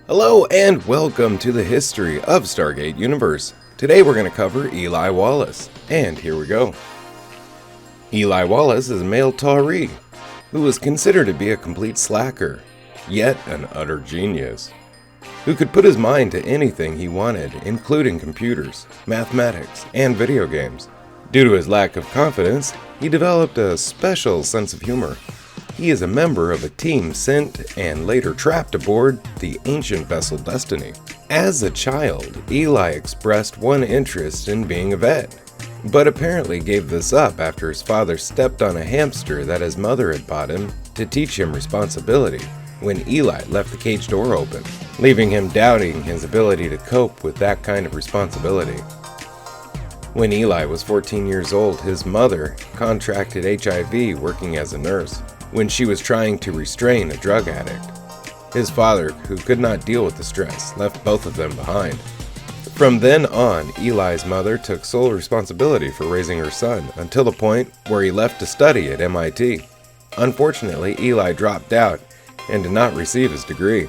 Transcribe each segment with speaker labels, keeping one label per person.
Speaker 1: Hello and welcome to the history of Stargate Universe. Today we're going to cover Eli Wallace, and here we go. Eli Wallace is a male Tok'ra who was considered to be a complete slacker, yet an utter genius, who could put his mind to anything he wanted, including computers, mathematics, and video games. Due to his lack of confidence, he developed a special sense of humor. He is a member of a team sent and later trapped aboard the ancient vessel Destiny. As a child, Eli expressed one interest in being a vet, but apparently gave this up after his father stepped on a hamster that his mother had bought him to teach him responsibility when Eli left the cage door open, leaving him doubting his ability to cope with that kind of responsibility. When Eli was 14 years old, his mother contracted HIV working as a nurse when she was trying to restrain a drug addict. His father, who could not deal with the stress, left both of them behind. From then on, Eli's mother took sole responsibility for raising her son until the point where he left to study at MIT. Unfortunately, Eli dropped out and did not receive his degree.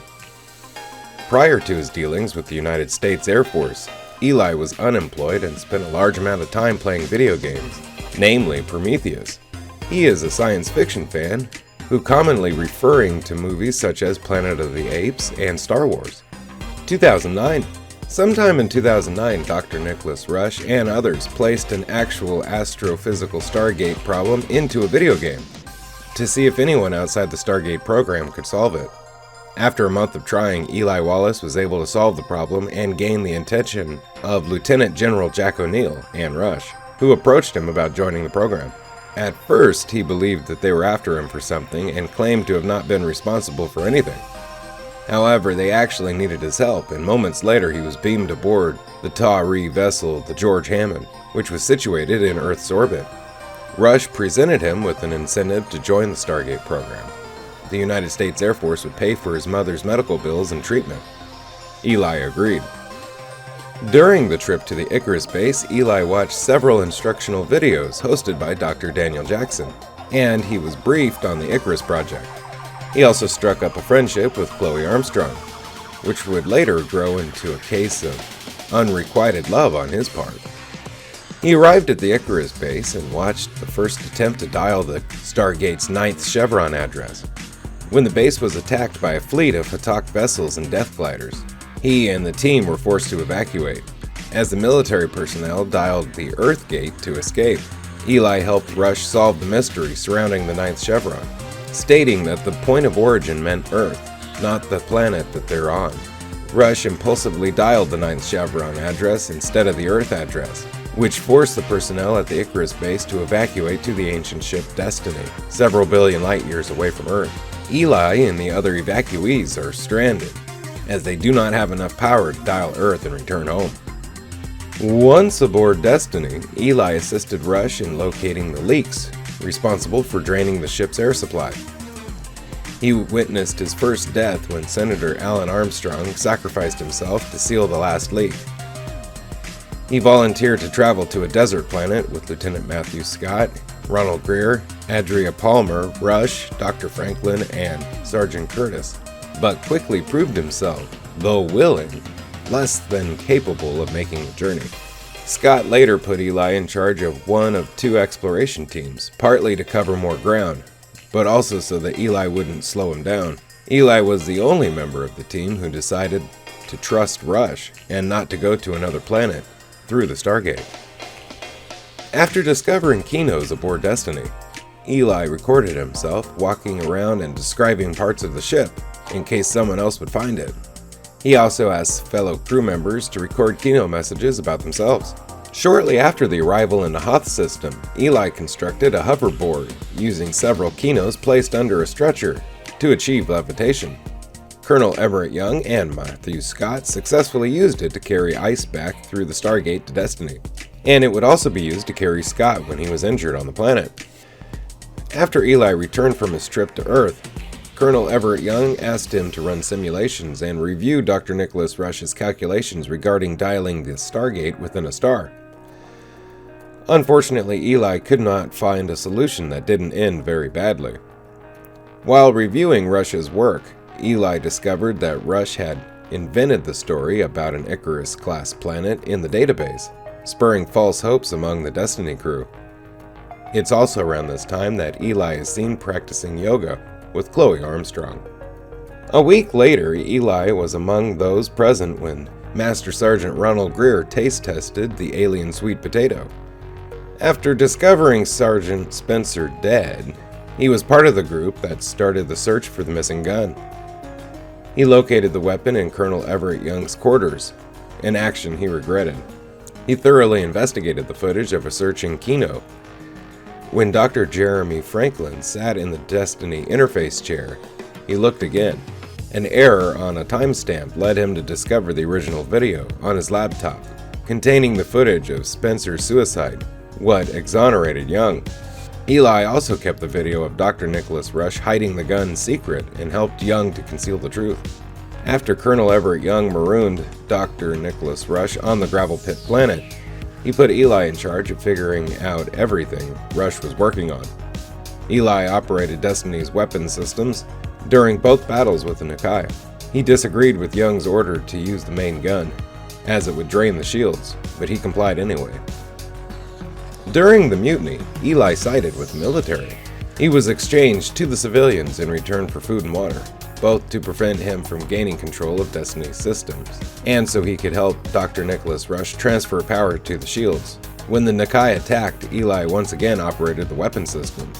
Speaker 1: Prior to his dealings with the United States Air Force, Eli was unemployed and spent a large amount of time playing video games, namely Prometheus. He is a science fiction fan who commonly referring to movies such as Planet of the Apes and Star Wars. 2009. Sometime in 2009, Dr. Nicholas Rush and others placed an actual astrophysical Stargate problem into a video game to see if anyone outside the Stargate program could solve it. After a month of trying, Eli Wallace was able to solve the problem and gain the attention of Lieutenant General Jack O'Neill and Rush, who approached him about joining the program. At first, he believed that they were after him for something and claimed to have not been responsible for anything. However, they actually needed his help, and moments later he was beamed aboard the Tok'ra vessel, the George Hammond, which was situated in Earth's orbit. Rush presented him with an incentive to join the Stargate program. The United States Air Force would pay for his mother's medical bills and treatment. Eli agreed. During the trip to the Icarus base, Eli watched several instructional videos hosted by Dr. Daniel Jackson, and he was briefed on the Icarus project. He also struck up a friendship with Chloe Armstrong, which would later grow into a case of unrequited love on his part. He arrived at the Icarus base and watched the first attempt to dial the Stargate's 9th chevron address. When the base was attacked by a fleet of Hatak vessels and death gliders, he and the team were forced to evacuate. As the military personnel dialed the Earth Gate to escape, Eli helped Rush solve the mystery surrounding the 9th chevron, stating that the point of origin meant Earth, not the planet that they're on. Rush impulsively dialed the 9th chevron address instead of the Earth address, which forced the personnel at the Icarus base to evacuate to the ancient ship Destiny, several billion light years away from Earth. Eli and the other evacuees are stranded, as they do not have enough power to dial Earth and return home. Once aboard Destiny, Eli assisted Rush in locating the leaks responsible for draining the ship's air supply. He witnessed his first death when Senator Alan Armstrong sacrificed himself to seal the last leak. He volunteered to travel to a desert planet with Lieutenant Matthew Scott, Ronald Greer, Adria Palmer, Rush, Dr. Franklin, and Sergeant Curtis, but quickly proved himself, though willing, less than capable of making the journey. Scott later put Eli in charge of one of 2 exploration teams, partly to cover more ground, but also so that Eli wouldn't slow him down. Eli was the only member of the team who decided to trust Rush and not to go to another planet through the Stargate. After discovering Kinos aboard Destiny, Eli recorded himself walking around and describing parts of the ship in case someone else would find it. He also asked fellow crew members to record Kino messages about themselves. Shortly after the arrival in the Hoth system, Eli constructed a hoverboard using several Kinos placed under a stretcher to achieve levitation. Colonel Everett Young and Matthew Scott successfully used it to carry Ice back through the Stargate to Destiny, and it would also be used to carry Scott when he was injured on the planet. After Eli returned from his trip to Earth, Colonel Everett Young asked him to run simulations and review Dr. Nicholas Rush's calculations regarding dialing the Stargate within a star. Unfortunately, Eli could not find a solution that didn't end very badly. While reviewing Rush's work, Eli discovered that Rush had invented the story about an Icarus-class planet in the database, spurring false hopes among the Destiny crew. It's also around this time that Eli is seen practicing yoga with Chloe Armstrong. A week later, Eli was among those present when Master Sergeant Ronald Greer taste-tested the alien sweet potato. After discovering Sergeant Spencer dead, he was part of the group that started the search for the missing gun. He located the weapon in Colonel Everett Young's quarters, an action he regretted. He thoroughly investigated the footage of a search in Kino. When Dr. Jeremy Franklin sat in the Destiny interface chair, he looked again. An error on a timestamp led him to discover the original video on his laptop, containing the footage of Spencer's suicide, what exonerated Young. Eli also kept the video of Dr. Nicholas Rush hiding the gun secret and helped Young to conceal the truth. After Colonel Everett Young marooned Dr. Nicholas Rush on the Gravel Pit planet, he put Eli in charge of figuring out everything Rush was working on. Eli operated Destiny's weapon systems during both battles with the Nakai. He disagreed with Young's order to use the main gun, as it would drain the shields, but he complied anyway. During the mutiny, Eli sided with the military. He was exchanged to the civilians in return for food and water, both to prevent him from gaining control of Destiny's systems, and so he could help Dr. Nicholas Rush transfer power to the shields. When the Nakai attacked, Eli once again operated the weapon systems.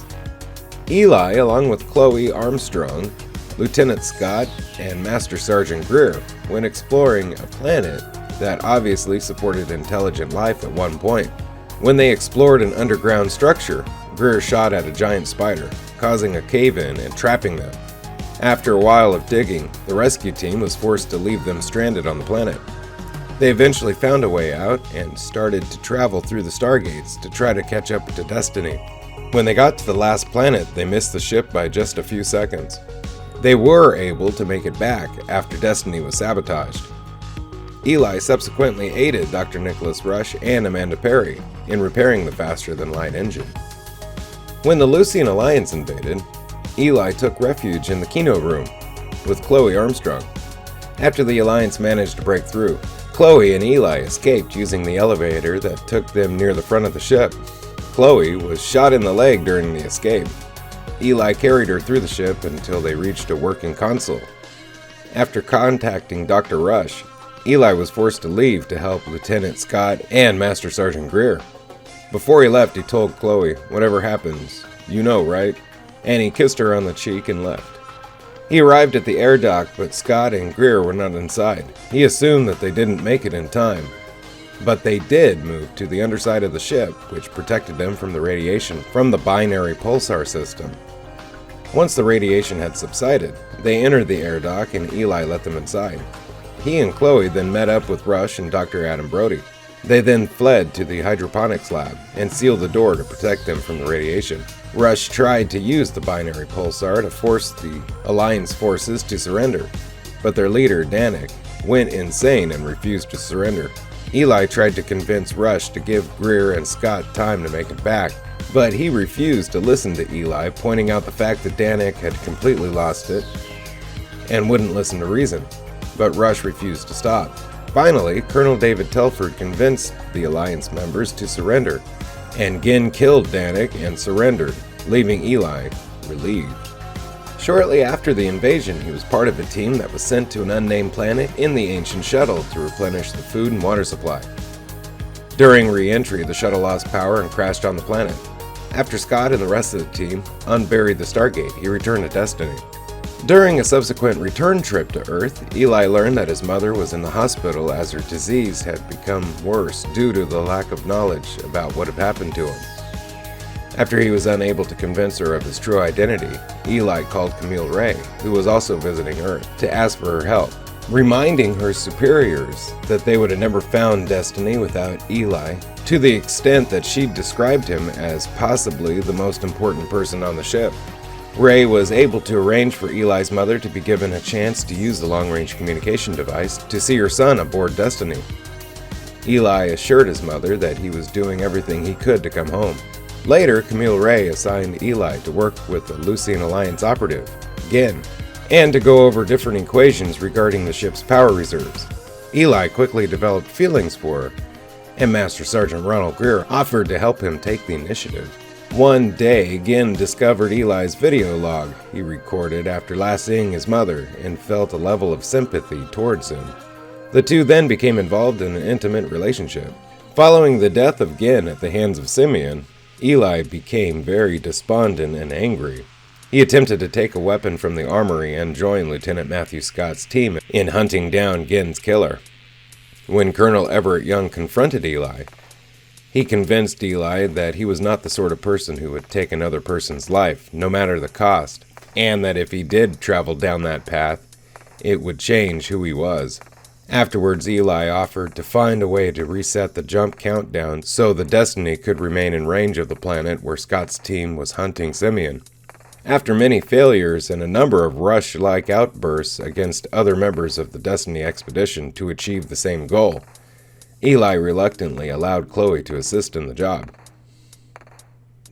Speaker 1: Eli, along with Chloe Armstrong, Lieutenant Scott, and Master Sergeant Greer, went exploring a planet that obviously supported intelligent life at one point. When they explored an underground structure, Greer shot at a giant spider, causing a cave-in and trapping them. After a while of digging, the rescue team was forced to leave them stranded on the planet. They eventually found a way out and started to travel through the Stargates to try to catch up to Destiny. When they got to the last planet, they missed the ship by just a few seconds. They were able to make it back after Destiny was sabotaged. Eli subsequently aided Dr. Nicholas Rush and Amanda Perry in repairing the faster-than-light engine. When the Lucian Alliance invaded, Eli took refuge in the Kino room with Chloe Armstrong. After the Alliance managed to break through, Chloe and Eli escaped using the elevator that took them near the front of the ship. Chloe was shot in the leg during the escape. Eli carried her through the ship until they reached a working console. After contacting Dr. Rush, Eli was forced to leave to help Lieutenant Scott and Master Sergeant Greer. Before he left, he told Chloe, "Whatever happens, you know, right?" And he kissed her on the cheek and left. He arrived at the air dock, but Scott and Greer were not inside. He assumed that they didn't make it in time, but they did move to the underside of the ship, which protected them from the radiation from the binary pulsar system. Once the radiation had subsided, they entered the air dock and Eli let them inside. He and Chloe then met up with Rush and Dr. Adam Brody. They then fled to the hydroponics lab and sealed the door to protect them from the radiation. Rush tried to use the binary pulsar to force the Alliance forces to surrender, but their leader, Danik, went insane and refused to surrender. Eli tried to convince Rush to give Greer and Scott time to make it back, but he refused to listen to Eli, pointing out the fact that Danik had completely lost it and wouldn't listen to reason, but Rush refused to stop. Finally, Colonel David Telford convinced the Alliance members to surrender, and Ginn killed Danik and surrendered, leaving Eli relieved. Shortly after the invasion, he was part of a team that was sent to an unnamed planet in the ancient shuttle to replenish the food and water supply. During re-entry, the shuttle lost power and crashed on the planet. After Scott and the rest of the team unburied the Stargate, he returned to Destiny. During a subsequent return trip to Earth, Eli learned that his mother was in the hospital as her disease had become worse due to the lack of knowledge about what had happened to him. After he was unable to convince her of his true identity, Eli called Camille Ray, who was also visiting Earth, to ask for her help, reminding her superiors that they would have never found Destiny without Eli, to the extent that she described him as possibly the most important person on the ship. Ray was able to arrange for Eli's mother to be given a chance to use the long-range communication device to see her son aboard Destiny. Eli assured his mother that he was doing everything he could to come home. Later, Camille Ray assigned Eli to work with the Lucian Alliance operative, Ginn. and to go over different equations regarding the ship's power reserves. Eli quickly developed feelings for her, and Master Sergeant Ronald Greer offered to help him take the initiative. One day, Ginn discovered Eli's video log he recorded after last seeing his mother and felt a level of sympathy towards him. The two then became involved in an intimate relationship. Following the death of Ginn at the hands of Simeon, Eli became very despondent and angry. He attempted to take a weapon from the armory and join Lieutenant Matthew Scott's team in hunting down Ginn's killer. When Colonel Everett Young confronted Eli, he convinced Eli that he was not the sort of person who would take another person's life, no matter the cost, and that if he did travel down that path, it would change who he was. Afterwards, Eli offered to find a way to reset the jump countdown so the Destiny could remain in range of the planet where Scott's team was hunting Simeon. After many failures and a number of Rush-like outbursts against other members of the Destiny expedition to achieve the same goal, Eli reluctantly allowed Chloe to assist in the job.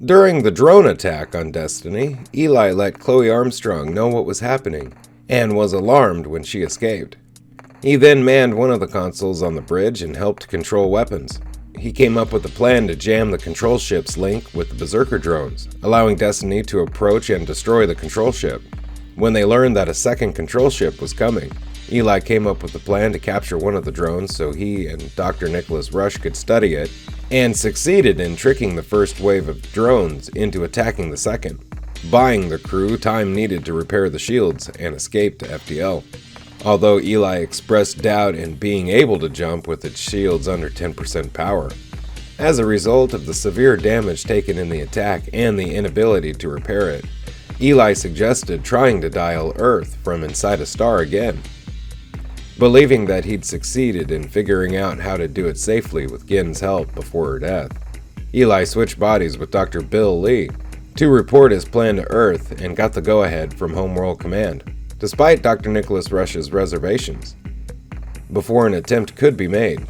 Speaker 1: During the drone attack on Destiny, Eli let Chloe Armstrong know what was happening and was alarmed when she escaped. He then manned one of the consoles on the bridge and helped control weapons. He came up with a plan to jam the control ship's link with the Berserker drones, allowing Destiny to approach and destroy the control ship. When they learned that a second control ship was coming, Eli came up with a plan to capture one of the drones so he and Dr. Nicholas Rush could study it, and succeeded in tricking the first wave of drones into attacking the second, buying the crew time needed to repair the shields and escape to FTL. Although Eli expressed doubt in being able to jump with its shields under 10% power. As a result of the severe damage taken in the attack and the inability to repair it, Eli suggested trying to dial Earth from inside a star again. Believing that he'd succeeded in figuring out how to do it safely with Ginn's help before her death, Eli switched bodies with Dr. Bill Lee to report his plan to Earth and got the go-ahead from Homeworld Command, despite Dr. Nicholas Rush's reservations. Before an attempt could be made,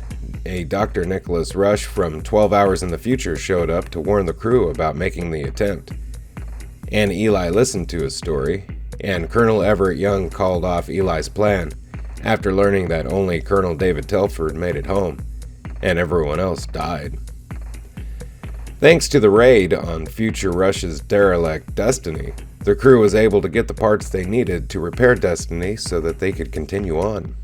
Speaker 1: a Dr. Nicholas Rush from 12 hours in the future showed up to warn the crew about making the attempt. And Eli listened to his story, and Colonel Everett Young called off Eli's plan after learning that only Colonel David Telford made it home, and everyone else died. Thanks to the raid on future Rush's derelict Destiny, the crew was able to get the parts they needed to repair Destiny so that they could continue on.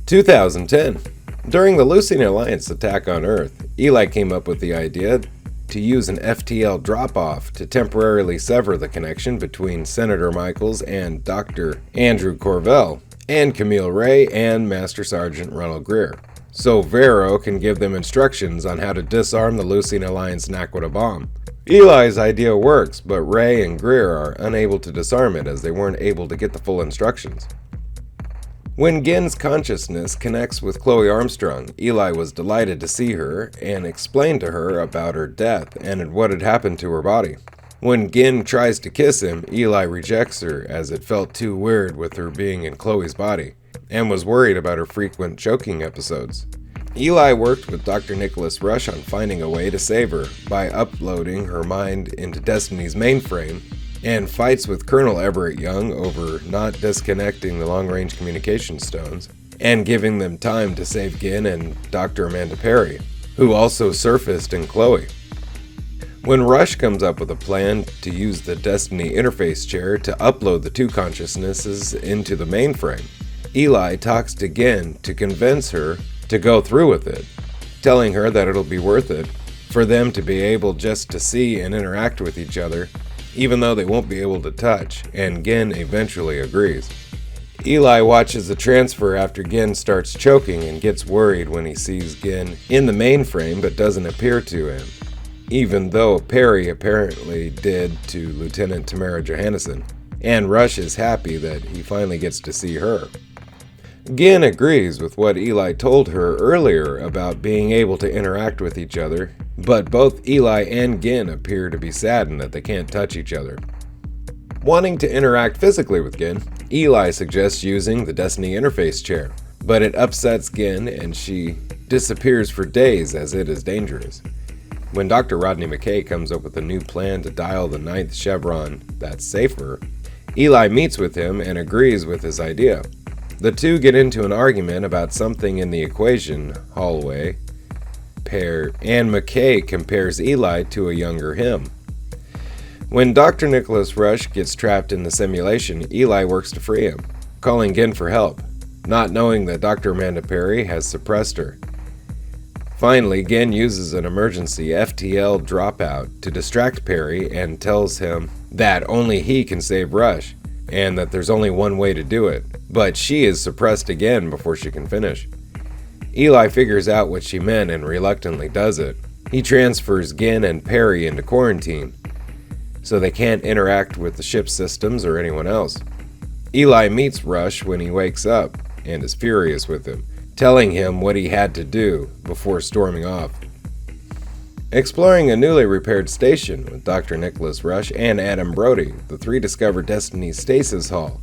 Speaker 1: 2010. During the Lucian Alliance attack on Earth, Eli came up with the idea to use an FTL drop-off to temporarily sever the connection between Senator Michaels and Dr. Andrew Corvell, and Camille Ray and Master Sergeant Ronald Greer, so Vero can give them instructions on how to disarm the Lucian Alliance Naquita bomb. Eli's idea works, but Ray and Greer are unable to disarm it as they weren't able to get the full instructions. When Ginn's consciousness connects with Chloe Armstrong, Eli was delighted to see her and explained to her about her death and what had happened to her body. When Ginn tries to kiss him, Eli rejects her as it felt too weird with her being in Chloe's body, and was worried about her frequent choking episodes. Eli worked with Dr. Nicholas Rush on finding a way to save her by uploading her mind into Destiny's mainframe, and fights with Colonel Everett Young over not disconnecting the long-range communication stones, and giving them time to save Ginn and Dr. Amanda Perry, who also surfaced in Chloe. When Rush comes up with a plan to use the Destiny interface chair to upload the two consciousnesses into the mainframe, Eli talks to Ginn to convince her to go through with it, telling her that it'll be worth it for them to be able just to see and interact with each other, even though they won't be able to touch, and Ginn eventually agrees. Eli watches the transfer after Ginn starts choking and gets worried when he sees Ginn in the mainframe but doesn't appear to him, even though Perry apparently did to Lieutenant Tamara Johannesson, and Rush is happy that he finally gets to see her. Ginn agrees with what Eli told her earlier about being able to interact with each other, but both Eli and Ginn appear to be saddened that they can't touch each other. Wanting to interact physically with Ginn, Eli suggests using the Destiny interface chair, but it upsets Ginn and she disappears for days as it is dangerous. When Dr. Rodney McKay comes up with a new plan to dial the 9th chevron that's safer, Eli meets with him and agrees with his idea. The two get into an argument about something in the equation, hallway, pair, and McKay compares Eli to a younger him. When Dr. Nicholas Rush gets trapped in the simulation, Eli works to free him, calling Gin for help, not knowing that Dr. Amanda Perry has suppressed her. Finally, Gin uses an emergency FTL dropout to distract Perry and tells him that only he can save Rush, and that there's only one way to do it, but she is suppressed again before she can finish. Eli figures out what she meant and reluctantly does it. He transfers Gin and Perry into quarantine, so they can't interact with the ship's systems or anyone else. Eli meets Rush when he wakes up and is furious with him, telling him what he had to do before storming off. Exploring a newly repaired station with Dr. Nicholas Rush and Adam Brody, the three discover Destiny's Stasis Hall,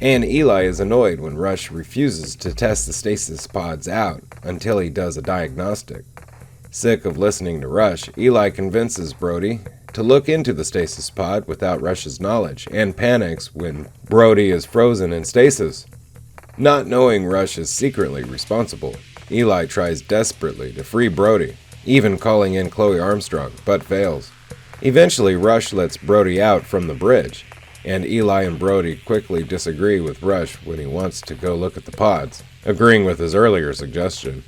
Speaker 1: and Eli is annoyed when Rush refuses to test the stasis pods out until he does a diagnostic. Sick of listening to Rush, Eli convinces Brody to look into the stasis pod without Rush's knowledge, and panics when Brody is frozen in stasis. Not knowing Rush is secretly responsible, Eli tries desperately to free Brody, even calling in Chloe Armstrong, but fails. Eventually, Rush lets Brody out from the bridge, and Eli and Brody quickly disagree with Rush when he wants to go look at the pods, agreeing with his earlier suggestion.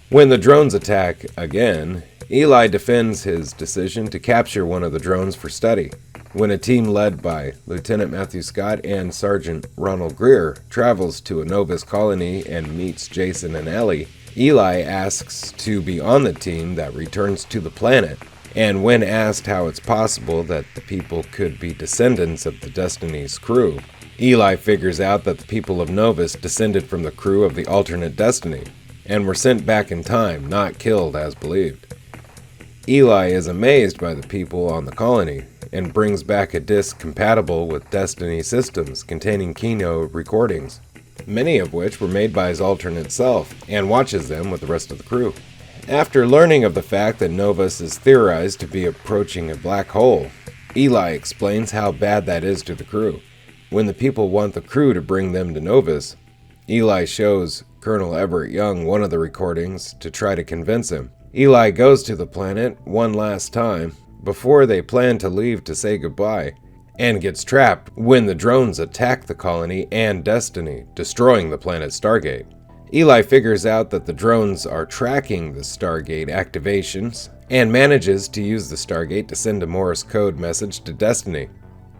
Speaker 1: When the drones attack again, Eli defends his decision to capture one of the drones for study. When a team led by Lieutenant Matthew Scott and Sergeant Ronald Greer travels to a Novus colony and meets Jason and Ellie, Eli asks to be on the team that returns to the planet, and when asked how it's possible that the people could be descendants of the Destiny's crew, Eli figures out that the people of Novus descended from the crew of the alternate Destiny, and were sent back in time, not killed as believed. Eli is amazed by the people on the colony, and brings back a disc compatible with Destiny systems containing Kino recordings, many of which were made by his alternate self, and watches them with the rest of the crew. After learning of the fact that Novus is theorized to be approaching a black hole, Eli explains how bad that is to the crew. When the people want the crew to bring them to Novus, Eli shows Colonel Everett Young one of the recordings to try to convince him. Eli goes to the planet one last time before they plan to leave to say goodbye, and gets trapped when the drones attack the colony and Destiny, destroying the planet Stargate. Eli figures out that the drones are tracking the Stargate activations, and manages to use the Stargate to send a Morse code message to Destiny,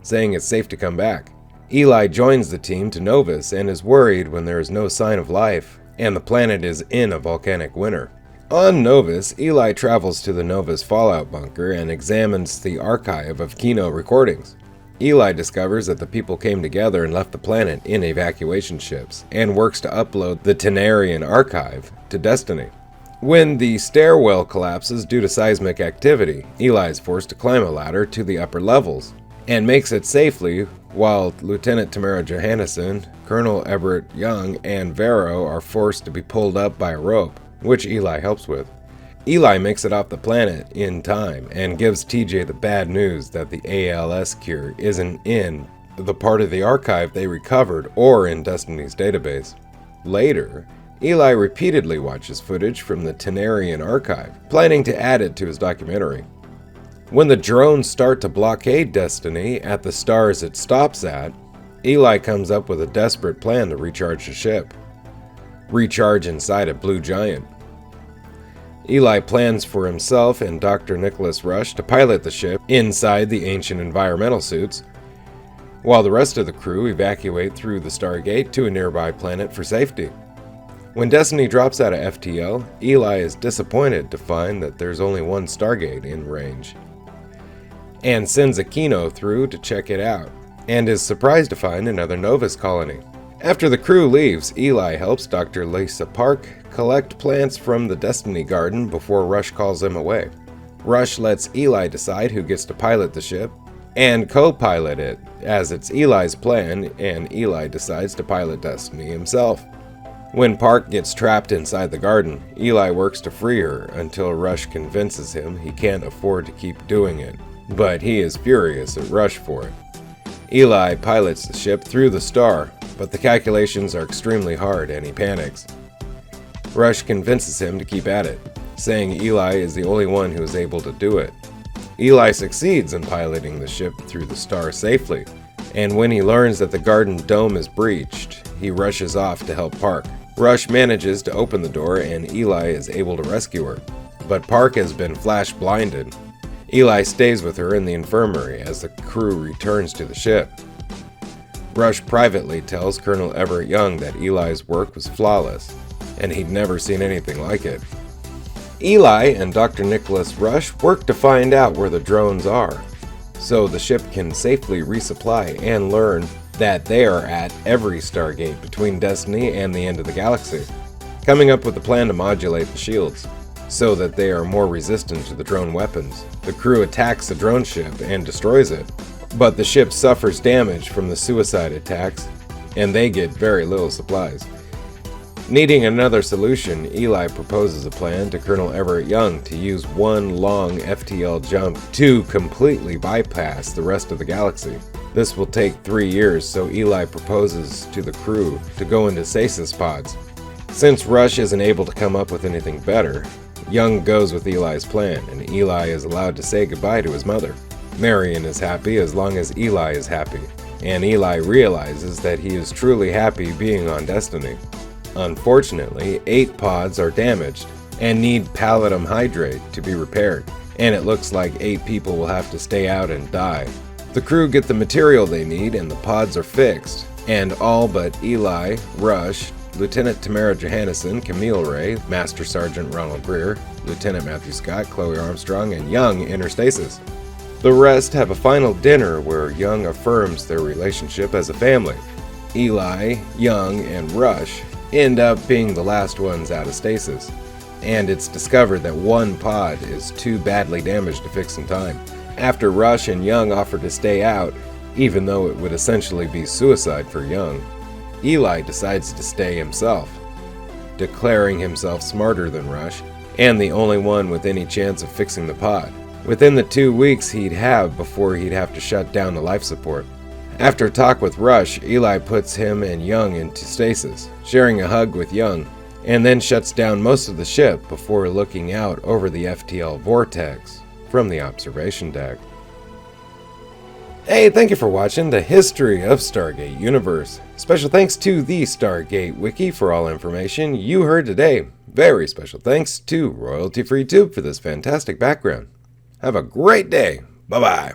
Speaker 1: saying it's safe to come back. Eli joins the team to Novus and is worried when there is no sign of life, and the planet is in a volcanic winter. On Novus, Eli travels to the Novus Fallout bunker and examines the archive of Kino recordings. Eli discovers that the people came together and left the planet in evacuation ships, and works to upload the Tenarian archive to Destiny. When the stairwell collapses due to seismic activity, Eli is forced to climb a ladder to the upper levels, and makes it safely while Lieutenant Tamara Johannesson, Colonel Everett Young, and Vero are forced to be pulled up by a rope, which Eli helps with. Eli makes it off the planet in time and gives TJ the bad news that the ALS cure isn't in the part of the archive they recovered or in Destiny's database. Later, Eli repeatedly watches footage from the Tenarian archive, planning to add it to his documentary. When the drones start to blockade Destiny at the stars it stops at, Eli comes up with a desperate plan to recharge the ship. Recharge inside a blue giant. Eli plans for himself and Dr. Nicholas Rush to pilot the ship inside the ancient environmental suits, while the rest of the crew evacuate through the Stargate to a nearby planet for safety. When Destiny drops out of FTL, Eli is disappointed to find that there's only one Stargate in range, and sends a Kino through to check it out, and is surprised to find another Novus colony. After the crew leaves, Eli helps Dr. Lisa Park collect plants from the Destiny Garden before Rush calls him away. Rush lets Eli decide who gets to pilot the ship, and co-pilot it, as it's Eli's plan, and Eli decides to pilot Destiny himself. When Park gets trapped inside the garden, Eli works to free her until Rush convinces him he can't afford to keep doing it, but he is furious at Rush for it. Eli pilots the ship through the star, but the calculations are extremely hard and he panics. Rush convinces him to keep at it, saying Eli is the only one who is able to do it. Eli succeeds in piloting the ship through the star safely, and when he learns that the garden dome is breached, he rushes off to help Park. Rush manages to open the door and Eli is able to rescue her, but Park has been flash blinded. Eli stays with her in the infirmary as the crew returns to the ship. Rush privately tells Colonel Everett Young that Eli's work was flawless, and he'd never seen anything like it. Eli and Dr. Nicholas Rush work to find out where the drones are, so the ship can safely resupply and learn that they are at every Stargate between Destiny and the end of the galaxy, coming up with a plan to modulate the shields, so that they are more resistant to the drone weapons. The crew attacks the drone ship and destroys it, but the ship suffers damage from the suicide attacks, and they get very little supplies. Needing another solution, Eli proposes a plan to Colonel Everett Young to use one long FTL jump to completely bypass the rest of the galaxy. This will take 3 years, so Eli proposes to the crew to go into Stasis pods. Since Rush isn't able to come up with anything better, Young goes with Eli's plan, and Eli is allowed to say goodbye to his mother. Marion is happy as long as Eli is happy, and Eli realizes that he is truly happy being on Destiny. Unfortunately, 8 pods are damaged and need palladium hydrate to be repaired, and it looks like 8 people will have to stay out and die. The crew get the material they need and the pods are fixed, and all but Eli, Rush, Lieutenant Tamara Johannesson, Camille Ray, Master Sergeant Ronald Greer, Lieutenant Matthew Scott, Chloe Armstrong, and Young enter Stasis. The rest have a final dinner where Young affirms their relationship as a family. Eli, Young, and Rush end up being the last ones out of Stasis, and it's discovered that one pod is too badly damaged to fix in time. After Rush and Young offer to stay out, even though it would essentially be suicide for Young, Eli decides to stay himself, declaring himself smarter than Rush and the only one with any chance of fixing the pod, within the 2 weeks he'd have before he'd have to shut down the life support. After a talk with Rush, Eli puts him and Young into Stasis, sharing a hug with Young, and then shuts down most of the ship before looking out over the FTL vortex from the observation deck. Hey, thank you for watching the History of Stargate Universe. Special thanks to the Stargate Wiki for all information you heard today. Very special thanks to Royalty Free Tube for this fantastic background. Have a great day. Bye-bye.